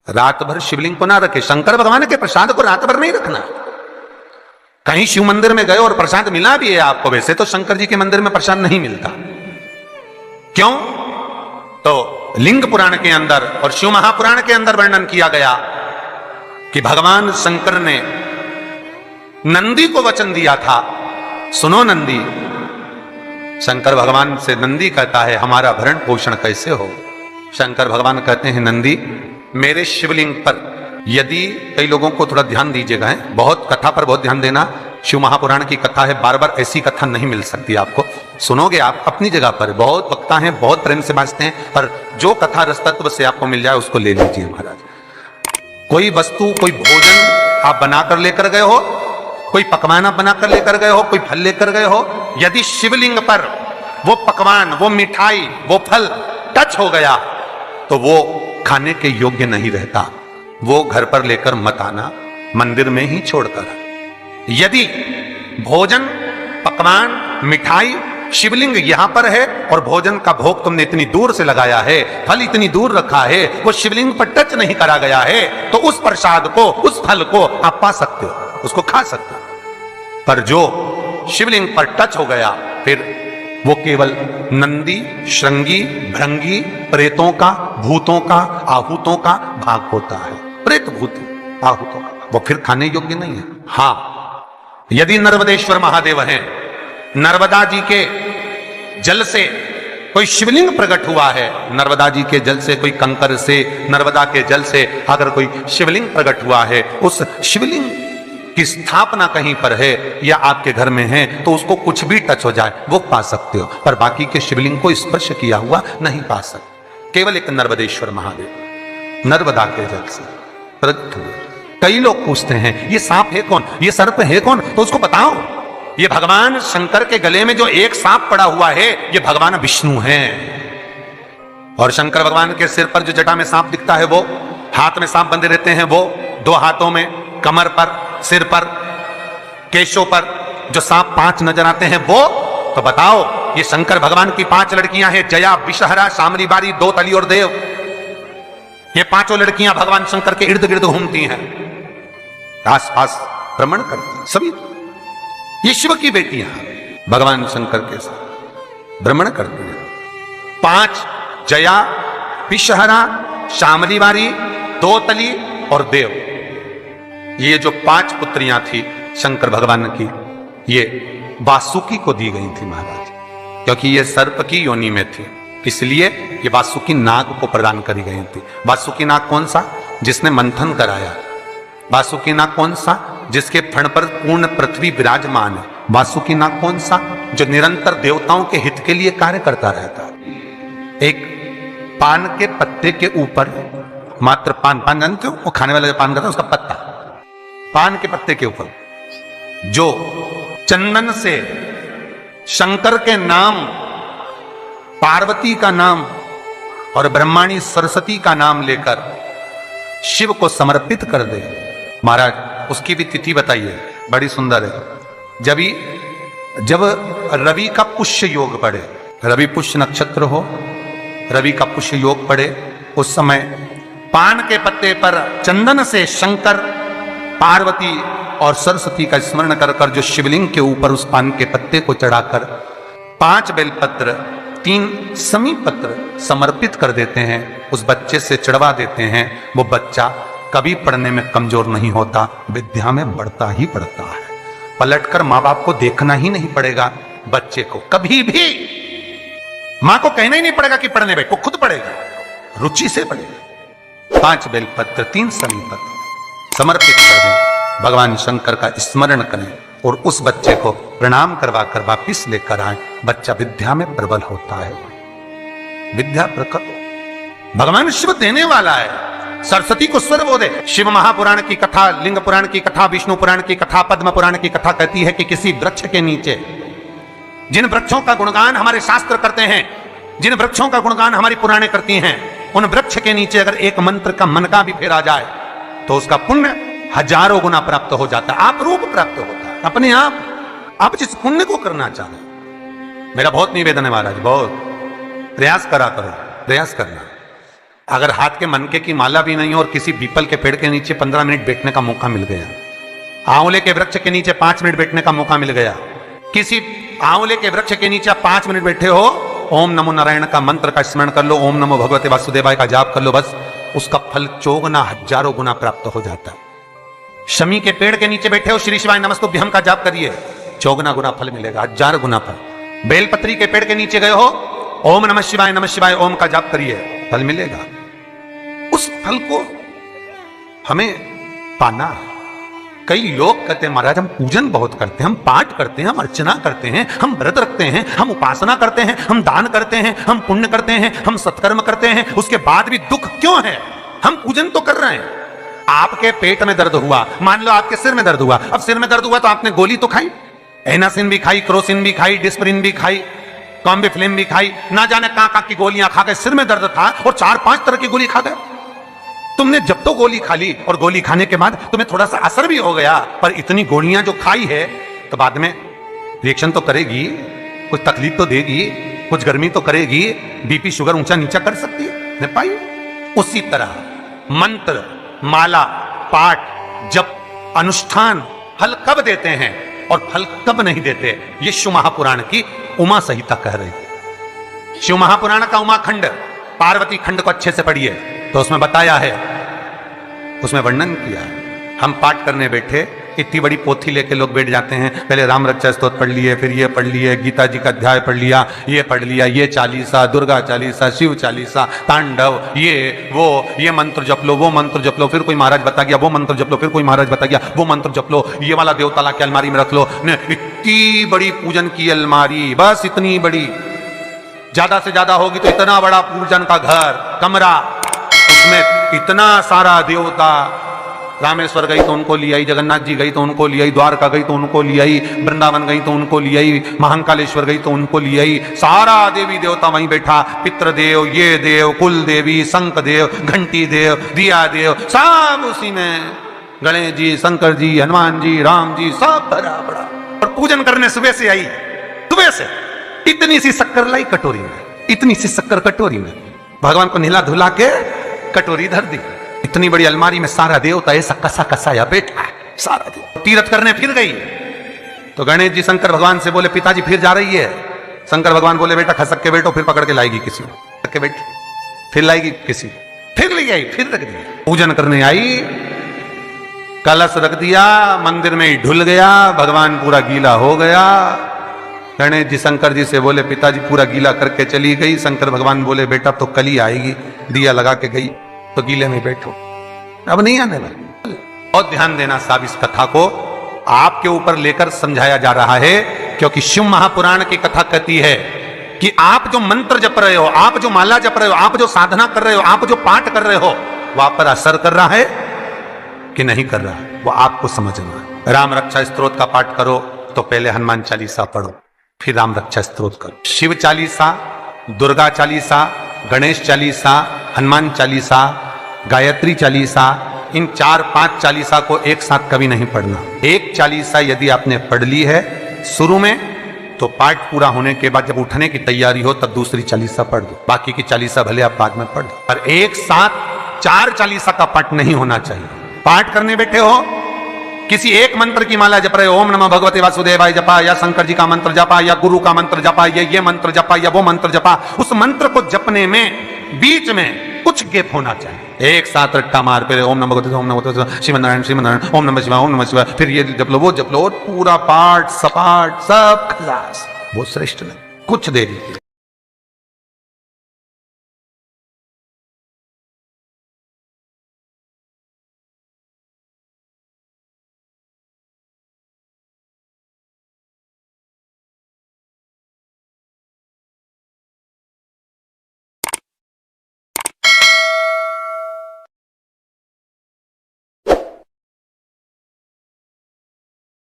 रात भर शिवलिंग को ना रखे। शंकर भगवान के प्रसाद को रात भर नहीं रखना। कहीं शिव मंदिर में गए और प्रसाद मिला भी है आपको, वैसे तो शंकर जी के मंदिर में प्रसाद नहीं मिलता। क्यों? तो लिंग पुराण के अंदर और शिव महापुराण के अंदर वर्णन किया गया कि भगवान शंकर ने नंदी को वचन दिया था, सुनो नंदी। शंकर भगवान से नंदी कहता है हमारा भरण पोषण कैसे हो। शंकर भगवान कहते हैं नंदी मेरे शिवलिंग पर यदि, कई लोगों को थोड़ा ध्यान दीजिएगा, बहुत कथा पर बहुत ध्यान देना। शिव महापुराण की कथा है, बार बार ऐसी कथा नहीं मिल सकती आपको। सुनोगे आप अपनी जगह पर, बहुत वक्ता हैं, बहुत प्रेम से बांचते हैं, पर जो कथा रस तत्व से आपको मिल जाए उसको ले लीजिए महाराज। कोई वस्तु, कोई भोजन आप बनाकर लेकर गए हो, कोई पकवान आप बनाकर लेकर गए हो, कोई फल लेकर गए हो, यदि शिवलिंग पर वो पकवान, वो मिठाई, वो फल टच हो गया तो वो खाने के योग्य नहीं रहता। वो घर पर लेकर मत आना, मंदिर में ही छोड़कर। यदि भोजन, पकवान, मिठाई, शिवलिंग यहां पर है और भोजन का भोग तुमने इतनी दूर से लगाया है, फल इतनी दूर रखा है, वो शिवलिंग पर टच नहीं करा गया है, तो उस प्रसाद को, उस फल को आप पा सकते हो, उसको खा सकते हो। पर जो शिवलिंग पर टच हो गया फिर वो केवल नंदी, श्रृंगी, भृंगी, प्रेतों का, भूतों का, आहूतों का भाग होता है। प्रेत, भूत, आहूतों का वो फिर खाने योग्य नहीं है। हां, यदि नर्मदेश्वर महादेव हैं, नर्मदा जी के जल से कोई शिवलिंग प्रकट हुआ है, नर्मदा जी के जल से, कोई कंकर से, नर्मदा के जल से अगर कोई शिवलिंग प्रकट हुआ है, उस शिवलिंग की स्थापना कहीं पर है या आपके घर में है, तो उसको कुछ भी टच हो जाए वो पा सकते हो, पर बाकी के शिवलिंग को स्पर्श किया हुआ नहीं पा सकते। केवल एक नर्मदेश्वर महादेव नर्मदा के जल से प्रकट हुए। कई लोग पूछते हैं ये सांप है कौन, ये सर्प है कौन, तो उसको बताओ ये भगवान शंकर के गले में जो एक सांप पड़ा हुआ है ये भगवान विष्णु हैं। और शंकर भगवान के सिर पर जो जटा में सांप दिखता है, वो हाथ में सांप बंधे रहते हैं, वो दो हाथों में, कमर पर, सिर पर, केशों पर जो सांप 5 नजर आते हैं वो, तो बताओ ये शंकर भगवान की 5 लड़कियां हैं, जया, विषहरा, शामली बारी, दो तली और देव। ये 5 लड़कियां भगवान शंकर के इर्द गिर्द घूमती हैं, आस पास भ्रमण करती हैं, सभी ये शिव की बेटियां भगवान शंकर के साथ भ्रमण करती हैं। 5 जया, विषहरा, शामली बारी, दो तली और देव, ये जो 5 पुत्रियां थी शंकर भगवान की, ये वासुकी को दी गई थी महाराज, क्योंकि ये सर्प की योनि में थी, इसलिए ये वासुकी नाग को प्रदान करी गई थी। वासुकी नाग कौन सा? जिसने मंथन कराया। वासुकी नाग कौन सा? जिसके फण पर पूर्ण पृथ्वी विराजमान है। वासुकी नाग कौन सा? जो निरंतर देवताओं के हित के लिए कार्य करता रहता है। एक पान के पत्ते के ऊपर, मात्र पान जानते हो, वो खाने वाला जो पान करता है उसका पत्ता, पान के पत्ते के ऊपर जो चंदन से शंकर के नाम, पार्वती का नाम और ब्रह्माणी सरस्वती का नाम लेकर शिव को समर्पित कर दे महाराज, उसकी भी तिथि बताइए, बड़ी सुंदर है। जब रवि का पुष्य योग पड़े, रवि पुष्य नक्षत्र हो, रवि का पुष्य योग पड़े, उस समय पान के पत्ते पर चंदन से शंकर, पार्वती और सरस्वती का स्मरण कर कर जो शिवलिंग के ऊपर उस पान के पत्ते को चढ़ाकर 5 बेलपत्र, 3 समी पत्र समर्पित कर देते हैं, उस बच्चे से चढ़वा देते हैं, वो बच्चा कभी पढ़ने में कमजोर नहीं होता, विद्या में बढ़ता ही बढ़ता है। पलटकर माँ बाप को देखना ही नहीं पड़ेगा, बच्चे को कभी भी माँ को कहना ही नहीं पड़ेगा कि पढ़ने बैठ, वो खुद पढ़ेगा, रुचि से पढ़ेगा। 5 बेलपत्र, 3 समी पत्र समर्पित कर दें, भगवान शंकर का स्मरण करें और उस बच्चे को प्रणाम करवा कर वापिस लेकर आए। बच्चा विद्या में प्रबल होता है, विद्या प्रकट भगवान शिव देने वाला है। सरस्वती को स्वर बोधे। शिव महापुराण की कथा, लिंग पुराण की कथा, विष्णु पुराण की कथा, पद्म पुराण की कथा कहती है कि किसी वृक्ष के नीचे, जिन वृक्षों का गुणगान हमारे शास्त्र करते हैं, जिन वृक्षों का गुणगान हमारी पुराणे करती हैं, उन वृक्ष के नीचे अगर एक मंत्र का मनका भी फेरा जाए तो उसका पुण्य हजारों गुना प्राप्त हो जाता है, आप रूप प्राप्त होता है अपने आप जिस पुण्य को करना चाहे। मेरा बहुत निवेदन है महाराज, बहुत प्रयास करा करो, प्रयास करना। अगर हाथ के मनके की माला भी नहीं हो और किसी पीपल के पेड़ के नीचे 15 मिनट बैठने का मौका मिल गया, आंवले के वृक्ष के नीचे 5 मिनट बैठने का मौका मिल गया, किसी आंवले के वृक्ष के नीचे 5 मिनट बैठे हो, ओम नमो नारायण का मंत्र का स्मरण कर लो, ओम नमो भगवते वासुदेवाय का जाप कर लो, बस उसका फल चौगुना हजारों गुना प्राप्त हो जाता है। शमी के पेड़ के नीचे बैठे हो, श्री शिवाय नमस्तुभ्यम का जाप करिए, चौगुना गुना फल मिलेगा, 1000 गुना फल। बेलपत्री के पेड़ के नीचे गए हो, ओम नमः शिवाय ओम का जाप करिए, फल मिलेगा। उस फल को हमें पाना है। कई लोग कहते हैं महाराज हम पूजन बहुत करते हैं, हम पाठ करते हैं, हम अर्चना करते हैं, हम व्रत रखते हैं, हम उपासना करते हैं, हम दान करते हैं, हम पुण्य करते हैं, हम सत्कर्म करते हैं, उसके बाद भी दुख क्यों है? हम पूजन तो कर रहे हैं। आपके पेट में दर्द हुआ, मान लो आपके सिर में दर्द हुआ, अब सिर में दर्द हुआ तो आपने गोली तो खाई, एनासिन भी खाई, क्रोसिन भी खाई, डिस्प्रिन भी खाई, कॉम्बिफ्लिम भी खाई, ना जाने कहां की गोलियां खा गए, सिर में दर्द था और 4-5 तरह की गोली खा गए। तुमने जब तो गोली खा ली और गोली खाने के बाद तुम्हें थोड़ा सा असर भी हो गया, पर इतनी गोलियां जो खाई है तो बाद में रिएक्शन तो करेगी, कुछ तकलीफ तो देगी, कुछ गर्मी तो करेगी, बीपी शुगर ऊंचा नीचा कर सकती है, नहीं पाई। उसी तरह मंत्र, माला, पाठ, जप, अनुष्ठान फल कब देते हैं और फल कब नहीं देते, ये शिव महापुराण की उमा संहिता कह रही है। शिव महापुराण का उमा खंड, पार्वती खंड को अच्छे से पढ़िए तो उसमें बताया है, उसमें वर्णन किया है। हम पाठ करने बैठे, इतनी बड़ी पोथी लेके लोग बैठ जाते हैं, पहले राम रक्षा स्तोत्र पढ़ लिए, फिर ये पढ़ लिए, गीता जी का अध्याय पढ़ लिया, ये पढ़ लिया, ये चालीसा, दुर्गा चालीसा, शिव चालीसा, तांडव, ये मंत्र जप लो, वो मंत्र जप लो, फिर कोई महाराज बता गया वो मंत्र जप लो, फिर कोई महाराज बता गया वो मंत्र जप लो, ये वाला देवता ला के अलमारी में रख लो। इतनी बड़ी पूजन की अलमारी, बस इतनी बड़ी, ज्यादा से ज्यादा होगी तो इतना बड़ा पूजन का घर, कमरा, उसमें इतना सारा देवता। रामेश्वर गई तो उनको ले आई, जगन्नाथ जी गई तो उनको ले आई, द्वारका गई तो उनको ले आई, वृंदावन गई तो उनको ले आई, महाकालेश्वर गई तो उनको ले आई, सारा देवी देवता वहीं बैठा, पितृदेव, ये देव, कुल देवी, शंख देव, घंटी देव, दिया देव, सब उसी में, गणेश जी, शंकर जी, हनुमान जी, राम जी, सब भरा बड़ा। और पूजन करने सुबह से आई, सुबह से इतनी सी शक्कर लाई कटोरी में, इतनी सी शक्कर कटोरी में, भगवान को नहला धुला के कटोरी धर दी, इतनी बड़ी अलमारी में सारा देवता ऐसा कसा कसाया बैठा है, सारा देव। तीर्थ करने फिर गई तो गणेश जी शंकर भगवान से बोले पिताजी फिर जा रही है। शंकर भगवान बोले बेटा खसक के बैठो, फिर पकड़ के लाएगी किसी को, के बैठ, फिर लाएगी किसी, फिर ले आई, फिर रख दिया। पूजन करने आई, कलश रख दिया, मंदिर में ही ढुल गया, भगवान पूरा गीला हो गया। गणेश जी शंकर जी से बोले पिताजी पूरा गीला करके चली गई। शंकर भगवान बोले बेटा तो कल ही आएगी, दिया लगा के गई तो गीले में बैठो, अब नहीं आने वाली। और ध्यान देना साहब, इस कथा को आपके ऊपर लेकर समझाया जा रहा है, क्योंकि शिव महापुराण की कथा कहती है कि आप जो मंत्र जप रहे हो, आप जो माला जप रहे हो, आप जो साधना कर रहे हो, आप जो पाठ कर रहे हो, वहां पर असर कर रहा है कि नहीं कर रहा है, वो आपको समझना है। राम रक्षा स्तोत्र का पाठ करो तो पहले हनुमान चालीसा पढ़ो, फिर राम रक्षा स्तोत्र करो। शिव चालीसा, दुर्गा चालीसा, गणेश चालीसा, हनुमान चालीसा, गायत्री चालीसा, इन 4-5 चालीसा को एक साथ कभी नहीं पढ़ना। एक चालीसा यदि आपने पढ़ ली है शुरू में, तो पाठ पूरा होने के बाद जब उठने की तैयारी हो तब दूसरी चालीसा पढ़ दो, बाकी की चालीसा भले आप बाद में पढ़ दो। पर एक साथ 4 चालीसा का पाठ नहीं होना चाहिए। पाठ करने बैठे हो, किसी एक मंत्र की माला जप रहे हो, ओम नमः भगवते वासुदेवाय जपा, या शंकर जी का मंत्र जपा, या गुरु का मंत्र जपा, या ये मंत्र जपा, या वो मंत्र जपा, उस मंत्र को जपने में बीच में कुछ गैप होना चाहिए। एक साथ रट्टा मार पे ओम नमः भगवते, ओम नमः भगवते, श्रीमन्नारायण श्रीमन्नारायण, ओम नमः शिवाय, ओम नमः शिवाय, फिर ये जप लो वो जप लो, और पूरा पाठ सपाट सब खलास, वो श्रेष्ठ नहीं। कुछ देरी